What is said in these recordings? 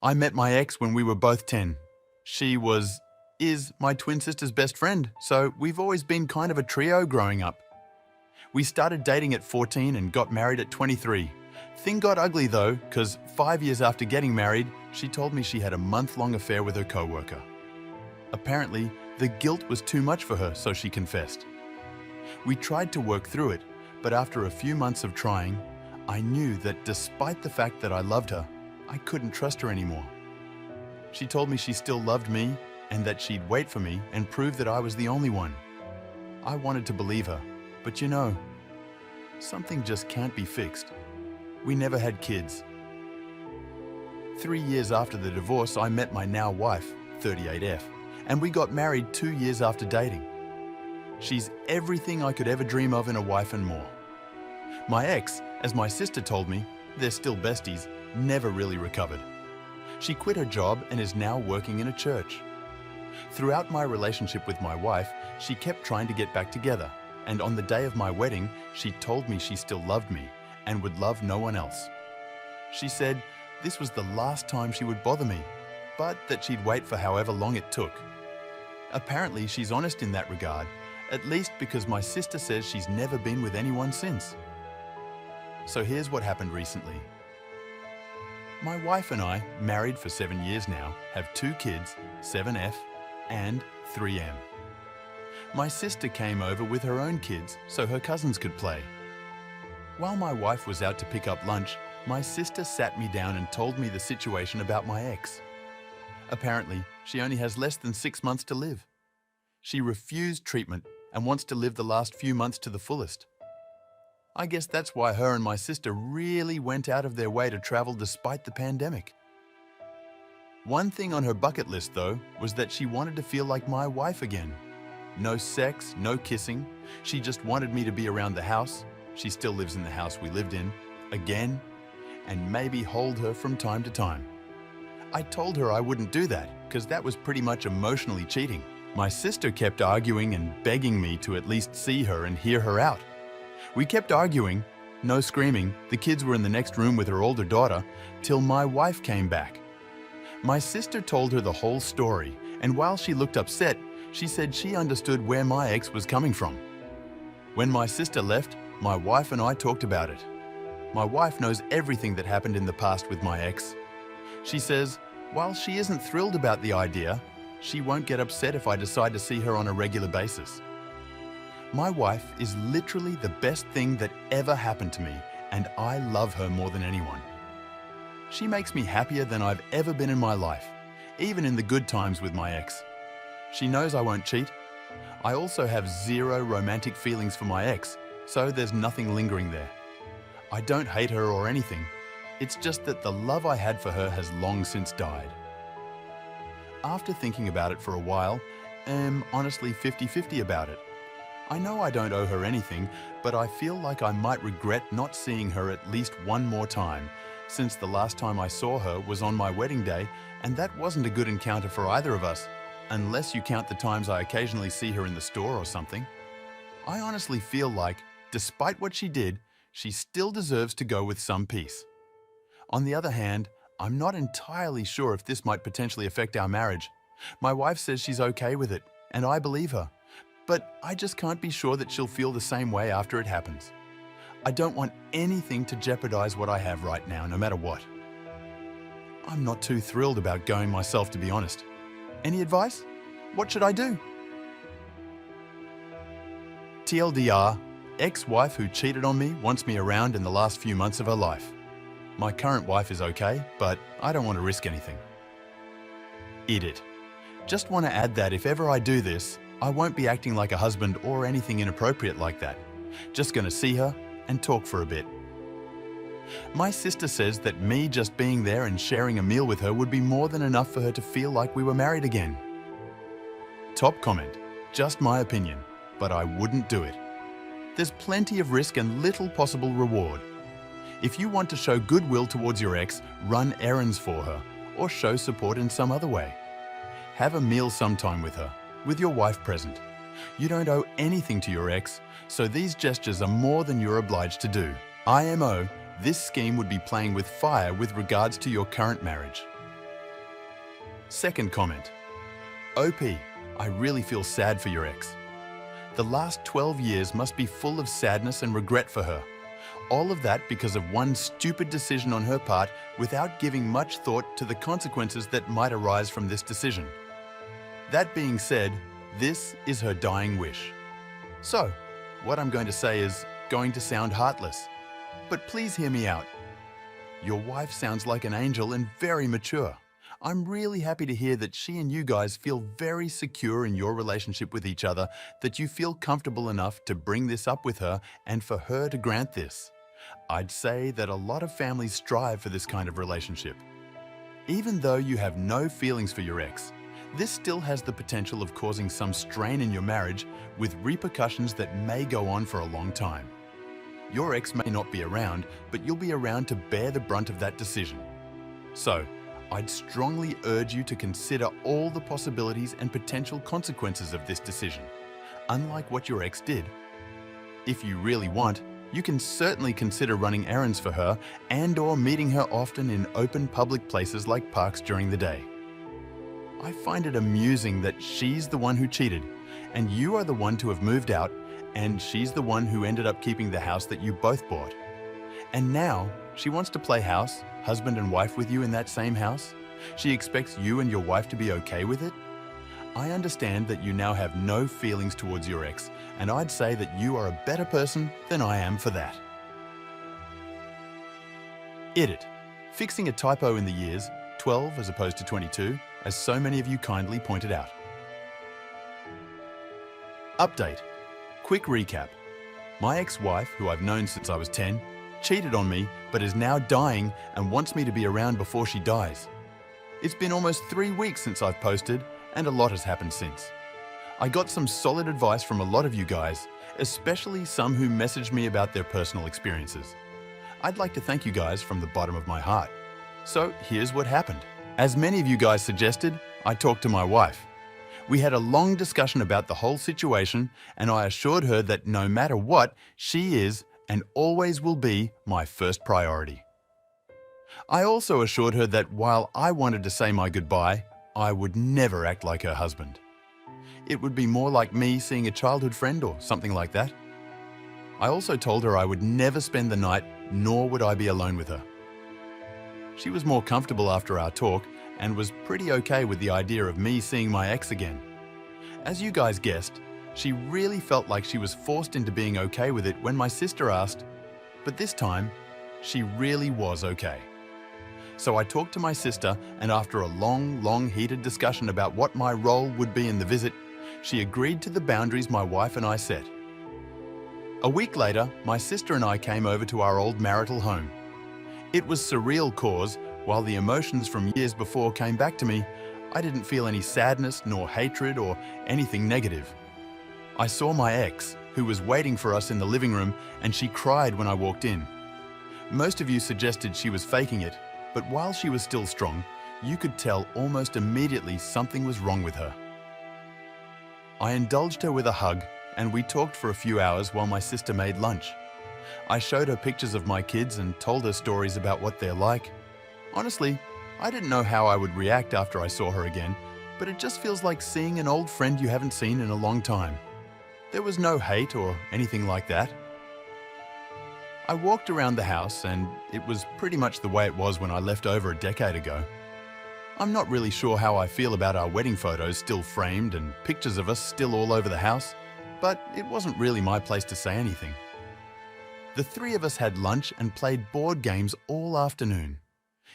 I met my ex when we were both 10. Is my twin sister's best friend, so we've always been kind of a trio growing up. We started dating at 14 and got married at 23. Thing got ugly though, because 5 years after getting married, she told me she had a month-long affair with her coworker. Apparently, the guilt was too much for her, so she confessed. We tried to work through it, but after a few months of trying, I knew that despite the fact that I loved her, I couldn't trust her anymore. She told me she still loved me and that she'd wait for me and prove that I was the only one. I wanted to believe her, but you know, something just can't be fixed. We never had kids. 3 years after the divorce, I met my now wife, 38F, and we got married 2 years after dating. She's everything I could ever dream of in a wife and more. My ex, as my sister told me, they're still besties, never really recovered. She quit her job and is now working in a church. Throughout my relationship with my wife, she kept trying to get back together, and on the day of my wedding, she told me she still loved me and would love no one else. She said this was the last time she would bother me, but that she'd wait for however long it took. Apparently, she's honest in that regard, at least because my sister says she's never been with anyone since. So here's what happened recently. My wife and I, married for 7 years now, have 2 kids, 7F and 3M. My sister came over with her own kids so her cousins could play. While my wife was out to pick up lunch, my sister sat me down and told me the situation about my ex. Apparently, she only has less than 6 months to live. She refused treatment and wants to live the last few months to the fullest. I guess that's why her and my sister really went out of their way to travel despite the pandemic. One thing on her bucket list, though, was that she wanted to feel like my wife again. No sex, no kissing. She just wanted me to be around the house. She still lives in the house we lived in, again, and maybe hold her from time to time. I told her I wouldn't do that because that was pretty much emotionally cheating. My sister kept arguing and begging me to at least see her and hear her out. We kept arguing, no screaming, the kids were in the next room with her older daughter, till my wife came back. My sister told her the whole story, and while she looked upset, she said she understood where my ex was coming from. When my sister left, my wife and I talked about it. My wife knows everything that happened in the past with my ex. She says, while she isn't thrilled about the idea, she won't get upset if I decide to see her on a regular basis. My wife is literally the best thing that ever happened to me, and I love her more than anyone. She makes me happier than I've ever been in my life, even in the good times with my ex. She knows I won't cheat. I also have zero romantic feelings for my ex, so there's nothing lingering there. I don't hate her or anything. It's just that the love I had for her has long since died. After thinking about it for a while, I'm honestly 50-50 about it. I know I don't owe her anything, but I feel like I might regret not seeing her at least one more time, since the last time I saw her was on my wedding day, and that wasn't a good encounter for either of us, unless you count the times I occasionally see her in the store or something. I honestly feel like, despite what she did, she still deserves to go with some peace. On the other hand, I'm not entirely sure if this might potentially affect our marriage. My wife says she's okay with it, and I believe her. But I just can't be sure that she'll feel the same way after it happens. I don't want anything to jeopardize what I have right now, no matter what. I'm not too thrilled about going myself, to be honest. Any advice? What should I do? TLDR, ex-wife who cheated on me wants me around in the last few months of her life. My current wife is okay, but I don't want to risk anything. Edit. Just want to add that if ever I do this, I won't be acting like a husband or anything inappropriate like that. Just gonna see her and talk for a bit. My sister says that me just being there and sharing a meal with her would be more than enough for her to feel like we were married again. Top comment, just my opinion, but I wouldn't do it. There's plenty of risk and little possible reward. If you want to show goodwill towards your ex, run errands for her or show support in some other way. Have a meal sometime with her, with your wife present. You don't owe anything to your ex, so these gestures are more than you're obliged to do. IMO, this scheme would be playing with fire with regards to your current marriage. Second comment. OP, I really feel sad for your ex. The last 12 years must be full of sadness and regret for her. All of that because of one stupid decision on her part without giving much thought to the consequences that might arise from this decision. That being said, this is her dying wish. So, what I'm going to say is going to sound heartless, but please hear me out. Your wife sounds like an angel and very mature. I'm really happy to hear that she and you guys feel very secure in your relationship with each other, that you feel comfortable enough to bring this up with her and for her to grant this. I'd say that a lot of families strive for this kind of relationship. Even though you have no feelings for your ex, this still has the potential of causing some strain in your marriage with repercussions that may go on for a long time. Your ex may not be around, but you'll be around to bear the brunt of that decision. So, I'd strongly urge you to consider all the possibilities and potential consequences of this decision, unlike what your ex did. If you really want, you can certainly consider running errands for her and/or meeting her often in open public places like parks during the day. I find it amusing that she's the one who cheated, and you are the one to have moved out, and she's the one who ended up keeping the house that you both bought. And now, she wants to play house, husband and wife with you in that same house? She expects you and your wife to be okay with it? I understand that you now have no feelings towards your ex, and I'd say that you are a better person than I am for that. Edit. Fixing a typo in the years, 12 as opposed to 22, as so many of you kindly pointed out. Update. Quick recap. My ex-wife, who I've known since I was 10, cheated on me but is now dying and wants me to be around before she dies. It's been almost 3 weeks since I've posted, and a lot has happened since. I got some solid advice from a lot of you guys, especially some who messaged me about their personal experiences. I'd like to thank you guys from the bottom of my heart. So here's what happened. As many of you guys suggested, I talked to my wife. We had a long discussion about the whole situation, and I assured her that no matter what, she is and always will be my first priority. I also assured her that while I wanted to say my goodbye, I would never act like her husband. It would be more like me seeing a childhood friend or something like that. I also told her I would never spend the night, nor would I be alone with her. She was more comfortable after our talk and was pretty okay with the idea of me seeing my ex again. As you guys guessed, she really felt like she was forced into being okay with it when my sister asked, but this time, she really was okay. So I talked to my sister, and after a long heated discussion about what my role would be in the visit, she agreed to the boundaries my wife and I set. A week later, my sister and I came over to our old marital home. It was surreal cause, while the emotions from years before came back to me, I didn't feel any sadness nor hatred or anything negative. I saw my ex, who was waiting for us in the living room, and she cried when I walked in. Most of you suggested she was faking it, but while she was still strong, you could tell almost immediately something was wrong with her. I indulged her with a hug, and we talked for a few hours while my sister made lunch. I showed her pictures of my kids and told her stories about what they're like. Honestly, I didn't know how I would react after I saw her again, but it just feels like seeing an old friend you haven't seen in a long time. There was no hate or anything like that. I walked around the house and it was pretty much the way it was when I left over a decade ago. I'm not really sure how I feel about our wedding photos still framed and pictures of us still all over the house, but it wasn't really my place to say anything. The three of us had lunch and played board games all afternoon.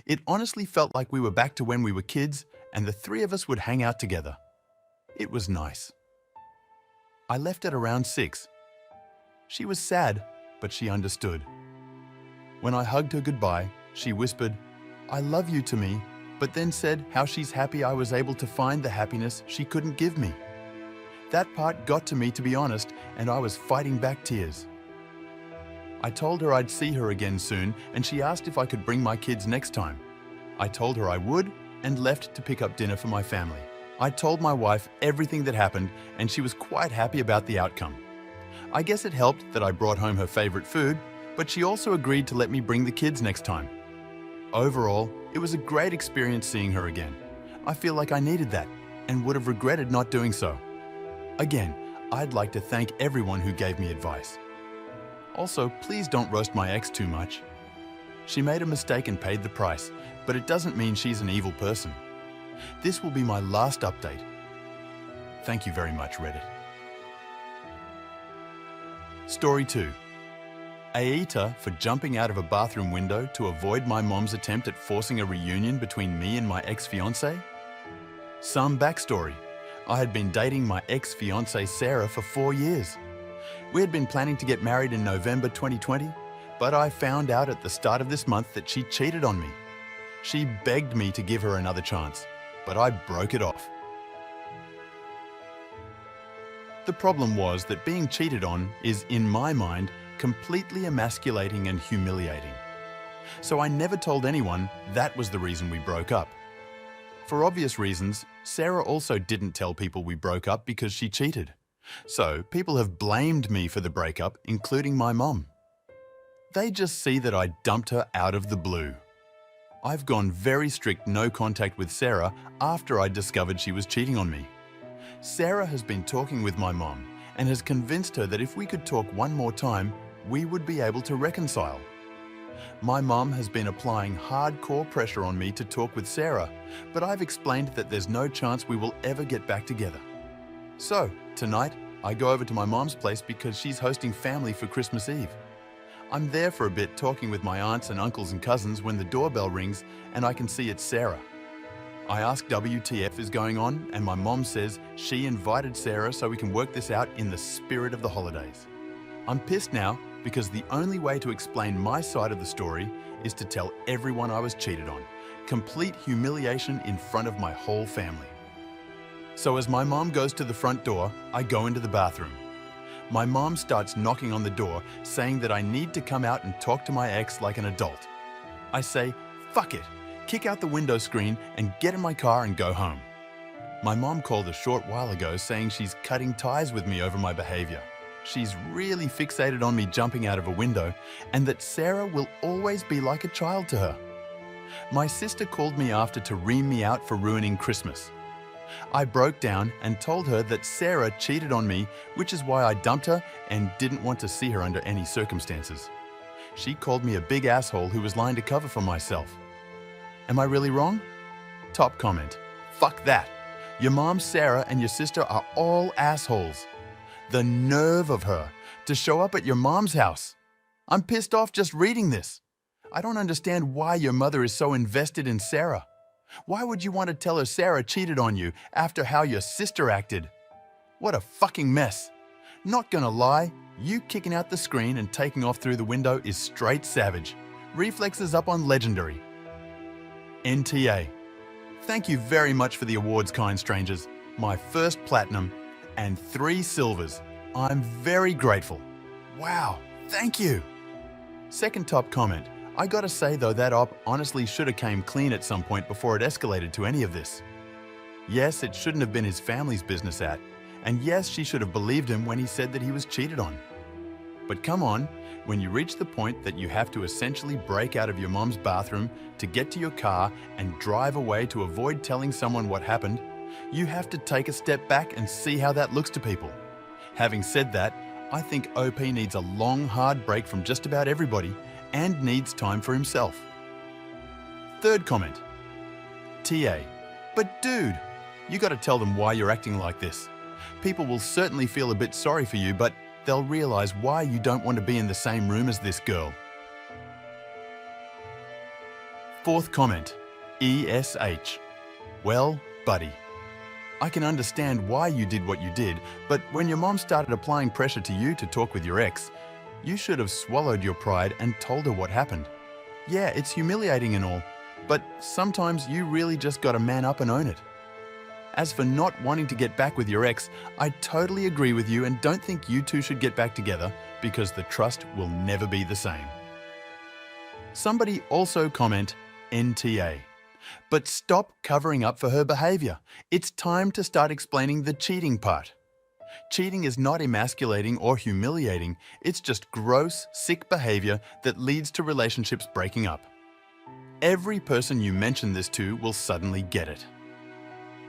It honestly felt like we were back to when we were kids and the three of us would hang out together. It was nice. I left at around 6. She was sad, but she understood. When I hugged her goodbye, she whispered, "I love you" to me, but then said how she's happy I was able to find the happiness she couldn't give me. That part got to me, to be honest, and I was fighting back tears. I told her I'd see her again soon, and she asked if I could bring my kids next time. I told her I would and left to pick up dinner for my family. I told my wife everything that happened, and she was quite happy about the outcome. I guess it helped that I brought home her favorite food, but she also agreed to let me bring the kids next time. Overall, it was a great experience seeing her again. I feel like I needed that and would have regretted not doing so. Again, I'd like to thank everyone who gave me advice. Also, please don't roast my ex too much. She made a mistake and paid the price, but it doesn't mean she's an evil person. This will be my last update. Thank you very much, Reddit. Story 2. Aita for jumping out of a bathroom window to avoid my mom's attempt at forcing a reunion between me and my ex-fiancé? Some backstory. I had been dating my ex-fiancée Sarah for 4 years. We had been planning to get married in November 2020, but I found out at the start of this month that she cheated on me. She begged me to give her another chance, but I broke it off. The problem was that being cheated on is, in my mind, completely emasculating and humiliating. So I never told anyone that was the reason we broke up. For obvious reasons, Sarah also didn't tell people we broke up because she cheated. So people have blamed me for the breakup, including my mom. They just see that I dumped her out of the blue. I've gone very strict no contact with Sarah after I discovered she was cheating on me. Sarah has been talking with my mom and has convinced her that if we could talk one more time, we would be able to reconcile. My mom has been applying hardcore pressure on me to talk with Sarah, but I've explained that there's no chance we will ever get back together. So, tonight, I go over to my mom's place because she's hosting family for Christmas Eve. I'm there for a bit talking with my aunts and uncles and cousins when the doorbell rings and I can see it's Sarah. I ask WTF is going on and my mom says she invited Sarah so we can work this out in the spirit of the holidays. I'm pissed now because the only way to explain my side of the story is to tell everyone I was cheated on. Complete humiliation in front of my whole family. So as my mom goes to the front door, I go into the bathroom. My mom starts knocking on the door, saying that I need to come out and talk to my ex like an adult. I say, fuck it, kick out the window screen and get in my car and go home. My mom called a short while ago saying she's cutting ties with me over my behavior. She's really fixated on me jumping out of a window and that Sarah will always be like a child to her. My sister called me after to ream me out for ruining Christmas. I broke down and told her that Sarah cheated on me, which is why I dumped her and didn't want to see her under any circumstances. She called me a big asshole who was lying to cover for myself. Am I really wrong? Top comment. Fuck that. Your mom, Sarah, and your sister are all assholes. The nerve of her to show up at your mom's house. I'm pissed off just reading this. I don't understand why your mother is so invested in Sarah. Why would you want to tell her Sarah cheated on you after how your sister acted? What a fucking mess. Not gonna lie, you kicking out the screen and taking off through the window is straight savage. Reflexes up on legendary. NTA. Thank you very much for the awards, kind strangers. My first platinum and 3 silvers. I'm very grateful. Wow, thank you. Second top comment. I gotta say though, that op honestly shoulda came clean at some point before it escalated to any of this. Yes, it shouldn't have been his family's business and yes, she should have believed him when he said that he was cheated on. But come on, when you reach the point that you have to essentially break out of your mom's bathroom to get to your car and drive away to avoid telling someone what happened, you have to take a step back and see how that looks to people. Having said that, I think OP needs a long, hard break from just about everybody and needs time for himself. Third comment. TA. But dude, you gotta tell them why you're acting like this. People will certainly feel a bit sorry for you, but they'll realize why you don't want to be in the same room as this girl. Fourth comment. ESH. Well, buddy. I can understand why you did what you did, but when your mom started applying pressure to you to talk with your ex, you should have swallowed your pride and told her what happened. Yeah, it's humiliating and all, but sometimes you really just gotta man up and own it. As for not wanting to get back with your ex, I totally agree with you and don't think you two should get back together because the trust will never be the same. Somebody also comment NTA. But stop covering up for her behavior. It's time to start explaining the cheating part. Cheating is not emasculating or humiliating, it's just gross, sick behavior that leads to relationships breaking up. Every person you mention this to will suddenly get it.